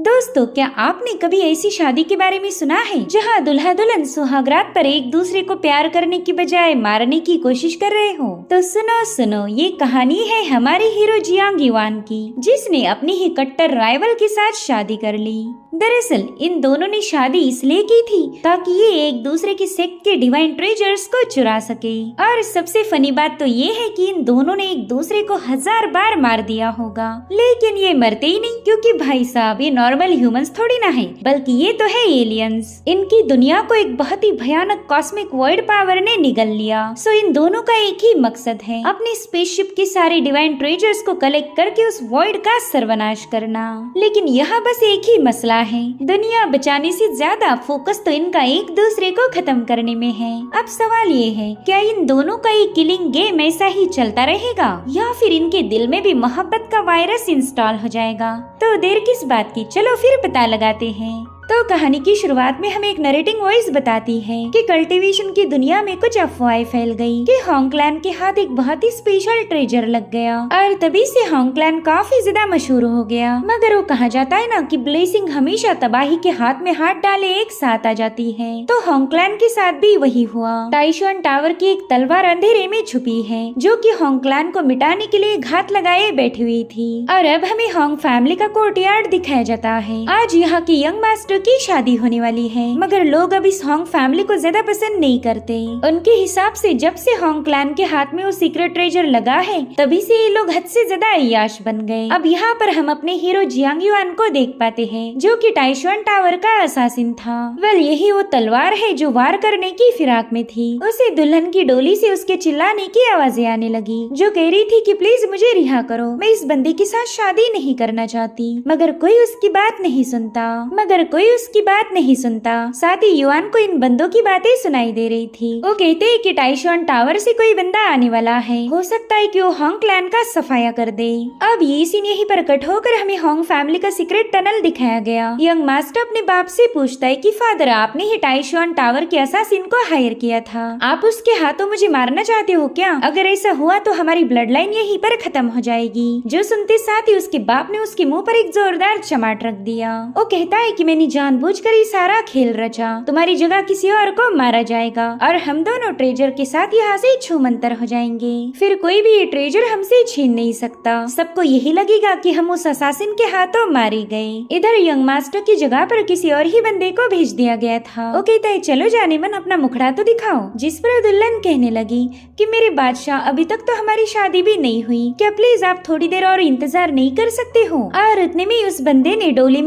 दोस्तों, क्या आपने कभी ऐसी शादी के बारे में सुना है जहां दुल्हा दुल्हन सुहागरात पर एक दूसरे को प्यार करने की बजाय मारने की कोशिश कर रहे हो? तो सुनो सुनो, ये कहानी है हमारे हीरो जियांग युआन की, जिसने अपनी ही कट्टर राइवल के साथ शादी कर ली। दरअसल इन दोनों ने शादी इसलिए की थी ताकि ये एक दूसरे की सेक्ट के डिवाइन ट्रेजर्स को चुरा सके। और सबसे फनी बात तो ये है कि इन दोनों ने एक दूसरे को 1000 बार मार दिया होगा, लेकिन ये मरते ही नहीं, क्योंकि भाई साहब ये नॉर्मल ह्यूमंस थोड़ी ना है, बल्कि ये तो है एलियंस। इनकी दुनिया को एक बहुत ही भयानक कॉस्मिक वॉइड पावर ने निगल लिया। सो इन दोनों का एक ही मकसद है, अपनी स्पेसशिप के सारे डिवाइन ट्रेजर्स को कलेक्ट करके उस वॉइड का सर्वनाश करना। लेकिन यहाँ बस एक ही मसला है, दुनिया बचाने से ज्यादा फोकस तो इनका एक दूसरे को खत्म करने में है। अब सवाल ये है, क्या इन दोनों का ये किलिंग गेम ऐसा ही चलता रहेगा या फिर इनके दिल में भी मोहब्बत का वायरस इंस्टॉल हो जाएगा? तो देर किस बात की, चलो फिर पता लगाते हैं। तो कहानी की शुरुआत में हमें एक नरेटिंग वॉइस बताती है कि कल्टीवेशन की दुनिया में कुछ अफवाहें फैल गई कि होंगक्लैन के हाथ एक बहुत ही स्पेशल ट्रेजर लग गया और तभी से होंगक्लैन काफी ज्यादा मशहूर हो गया। मगर वो कहा जाता है ना कि ब्लेसिंग हमेशा तबाही के हाथ में हाथ डाले एक साथ आ जाती है, तो होंगक्लैन के साथ भी वही हुआ। टाइशुआन टावर की एक तलवार अंधेरे में छुपी है जो कि होंगक्लैन को मिटाने के लिए घात लगाए बैठी हुई थी। और अब हमें होंग फैमिली का कोर्टयार्ड दिखाया जाता है। आज यहाँ की यंग मास्टर की शादी होने वाली है, मगर लोग अब इस होंग फैमिली को ज्यादा पसंद नहीं करते। उनके हिसाब से जब से होंग क्लैन के हाथ में वो सीक्रेट ट्रेजर लगा है, तभी से ये लोग हद से ज्यादा अय्याश बन गए। अब यहाँ पर हम अपने हीरो जियांग युआन को देख पाते हैं, जो कि टाइशुआन टावर का असासिन था। वेल, यही वो तलवार है जो वार करने की फिराक में थी। उसे दुल्हन की डोली से उसके चिल्लाने की आवाजें आने लगी, जो कह रही थी कि प्लीज मुझे रिहा करो, मैं इस बंदे के साथ शादी नहीं करना चाहती। मगर कोई उसकी बात नहीं सुनता। साथ ही युआन को इन बंदों की बातें सुनाई दे रही थी। वो कहते हैं कि टाइशुआन टावर से कोई बंदा आने वाला है, हो सकता है कि वो होंग क्लैन का सफाया कर दे। अब ये सीन यहीं पर कट होकर हमें होंग फैमिली का सीक्रेट टनल दिखाया गया। यंग मास्टर अपने बाप से पूछता है कि फादर, आपने ही टाइशुआन टावर के असासिन को हायर किया था, आप उसके हाथों मुझे मारना चाहते हो क्या? अगर ऐसा हुआ तो हमारी ब्लड लाइन यहीं पर खत्म हो जाएगी। जो सुनते साथ ही उसके बाप ने उसके मुँह पर एक जोरदार चमाट रख दिया। वो कहता है कि मैंने जानबूझकर ये सारा खेल रचा, तुम्हारी जगह किसी और को मारा जाएगा और हम दोनों ट्रेजर के साथ यहाँ से छूमंतर हो जाएंगे। फिर कोई भी ये ट्रेजर हमसे छीन नहीं सकता। सबको यही लगेगा कि हम उस असासिन के हाथों मारे गए। इधर यंग मास्टर की जगह पर किसी और ही बंदे को भेज दिया गया था। वो कहता है, चलो जाने मन अपना मुखड़ा तो दिखाओ। जिस पर दुल्हन कहने लगी कि मेरे बादशाह, अभी तक तो हमारी शादी भी नहीं हुई, क्या प्लीज आप थोड़ी देर और इंतजार नहीं कर सकते हो? और उतने में उस बंदे ने डोली में